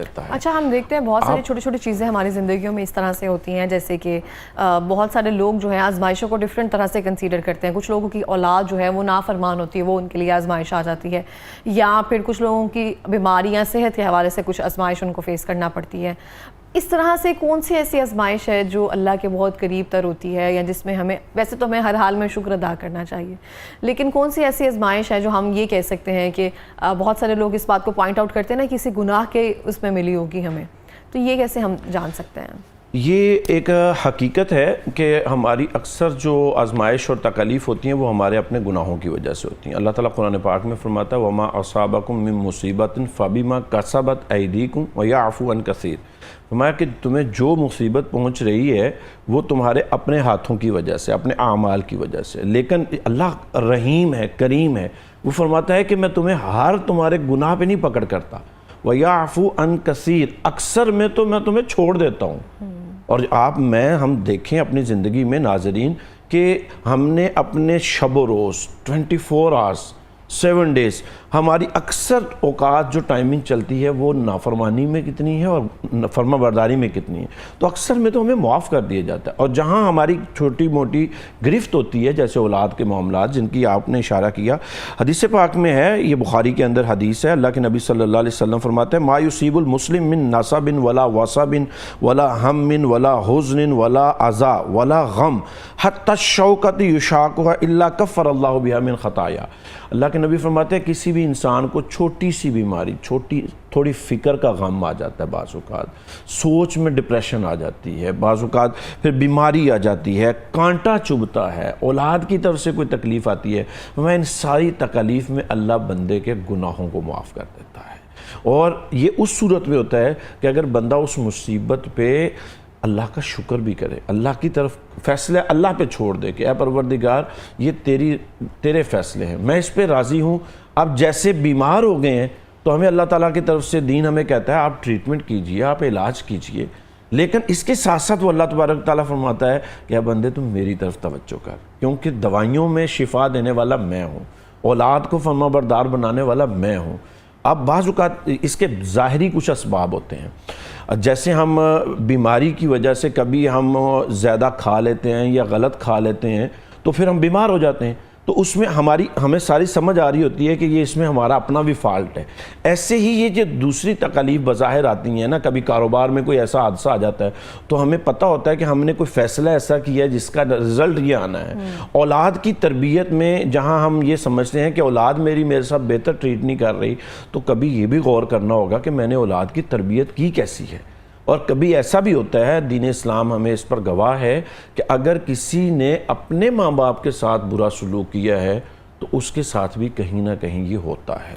دیتا ہے۔ اچھا، ہم دیکھتے ہیں بہت ساری چھوٹی چھوٹی چیزیں ہماری زندگیوں میں اس طرح سے ہوتی ہیں، جیسے کہ بہت سارے لوگ جو ہیں آزمائشوں کو ڈفرینٹ طرح سے کنسیڈر کرتے ہیں۔ کچھ لوگوں کی اولاد جو ہے وہ نافرمان ہوتی ہے، وہ ان کے لیے آزمائش آ جاتی ہے، یا پھر کچھ لوگوں کی بیماریاں صحت کے حوالے سے کچھ آزمائش ان کو فیس کرنا پڑتی ہے۔ اس طرح سے کون سی ایسی آزمائش ہے جو اللہ کے بہت قریب تر ہوتی ہے، یا جس میں ہمیں ویسے تو ہمیں ہر حال میں شکر ادا کرنا چاہیے، لیکن کون سی ایسی آزمائش ہے جو ہم یہ کہہ سکتے ہیں کہ بہت سارے لوگ اس بات کو پوائنٹ آؤٹ کرتے ہیں نا، کسی گناہ کے اس میں ملی ہوگی ہمیں، تو یہ کیسے ہم جان سکتے ہیں؟ یہ ایک حقیقت ہے کہ ہماری اکثر جو آزمائش اور تکالیف ہوتی ہیں وہ ہمارے اپنے گناہوں کی وجہ سے ہوتی ہیں۔ اللہ تعالیٰ قرآن پاک میں فرماتا ہے وَمَا أَصَابَكُم مِّن مُّصِيبَةٍ فَبِمَا كَسَبَتْ أَيْدِيكُمْ وَيَعْفُو عَن كَثِيرٍ۔ فرمایا کہ تمہیں جو مصیبت پہنچ رہی ہے وہ تمہارے اپنے ہاتھوں کی وجہ سے، اپنے اعمال کی وجہ سے، لیکن اللہ رحیم ہے، کریم ہے، وہ فرماتا ہے کہ میں تمہیں ہر تمہارے گناہ پہ نہیں پکڑ کرتا، وَيَعْفُو عَن كَثِيرٍ، اکثر میں تو میں تمہیں چھوڑ دیتا ہوں۔ اور ہم دیکھیں اپنی زندگی میں ناظرین کہ ہم نے اپنے شب و روز 24 آورز 7 ڈیز ہماری اکثر اوقات جو ٹائمنگ چلتی ہے وہ نافرمانی میں کتنی ہے اور فرما برداری میں کتنی ہے، تو اکثر میں تو ہمیں معاف کر دیا جاتا ہے۔ اور جہاں ہماری چھوٹی موٹی گرفت ہوتی ہے، جیسے اولاد کے معاملات جن کی آپ نے اشارہ کیا، حدیث پاک میں ہے، یہ بخاری کے اندر حدیث ہے، اللہ کے نبی صلی اللہ علیہ وسلم فرماتے ہیں ما یصیب المسلم من نصب ولا وصب ولا ہم ولا حزن ولا عزا ولا غم حتی الشوکۃ یشاقها الا کفر اللہ بها من خطایا۔ اللہ کے نبی فرماتے ہیں کسی بھی انسان کو چھوٹی سی بیماری، تھوڑی فکر کا غم آ جاتا ہے، بعض اوقات سوچ میں ڈپریشن آ جاتی ہے، بعض اوقات پھر بیماری آ جاتی ہے، کانٹا چبھتا ہے، اولاد کی طرف سے کوئی تکلیف آتی ہے، میں ان ساری تکالیف میں اللہ بندے کے گناہوں کو معاف کر دیتا ہے۔ اور یہ اس صورت میں ہوتا ہے کہ اگر بندہ اس مصیبت پہ اللہ کا شکر بھی کرے، اللہ کی طرف فیصلے اللہ پہ چھوڑ دے کہ اے پروردگار یہ تیرے فیصلے ہیں، میں اس پہ راضی ہوں۔ اب جیسے بیمار ہو گئے ہیں تو ہمیں اللہ تعالیٰ کی طرف سے دین ہمیں کہتا ہے آپ ٹریٹمنٹ کیجئے، آپ علاج کیجئے، لیکن اس کے ساتھ ساتھ وہ اللہ تبارک تعالیٰ فرماتا ہے کہ اے بندے تم میری طرف توجہ کر، کیونکہ دوائیوں میں شفا دینے والا میں ہوں، اولاد کو فرما بردار بنانے والا میں ہوں۔ اب بعض اوقات اس کے ظاہری کچھ اسباب ہوتے ہیں، جیسے ہم بیماری کی وجہ سے کبھی ہم زیادہ کھا لیتے ہیں یا غلط کھا لیتے ہیں تو پھر ہم بیمار ہو جاتے ہیں، تو اس میں ہمیں ساری سمجھ آ رہی ہوتی ہے کہ یہ اس میں ہمارا اپنا بھی فالٹ ہے۔ ایسے ہی یہ جو دوسری تکالیف بظاہر آتی ہیں نا، کبھی کاروبار میں کوئی ایسا حادثہ آ جاتا ہے تو ہمیں پتہ ہوتا ہے کہ ہم نے کوئی فیصلہ ایسا کیا ہے جس کا رزلٹ یہ آنا ہے۔ اولاد کی تربیت میں جہاں ہم یہ سمجھتے ہیں کہ اولاد میرے ساتھ بہتر ٹریٹ نہیں کر رہی، تو کبھی یہ بھی غور کرنا ہوگا کہ میں نے اولاد کی تربیت کی کیسی ہے۔ اور کبھی ایسا بھی ہوتا ہے، دین اسلام ہمیں اس پر گواہ ہے کہ اگر کسی نے اپنے ماں باپ کے ساتھ برا سلوک کیا ہے تو اس کے ساتھ بھی کہیں نہ کہیں یہ ہوتا ہے۔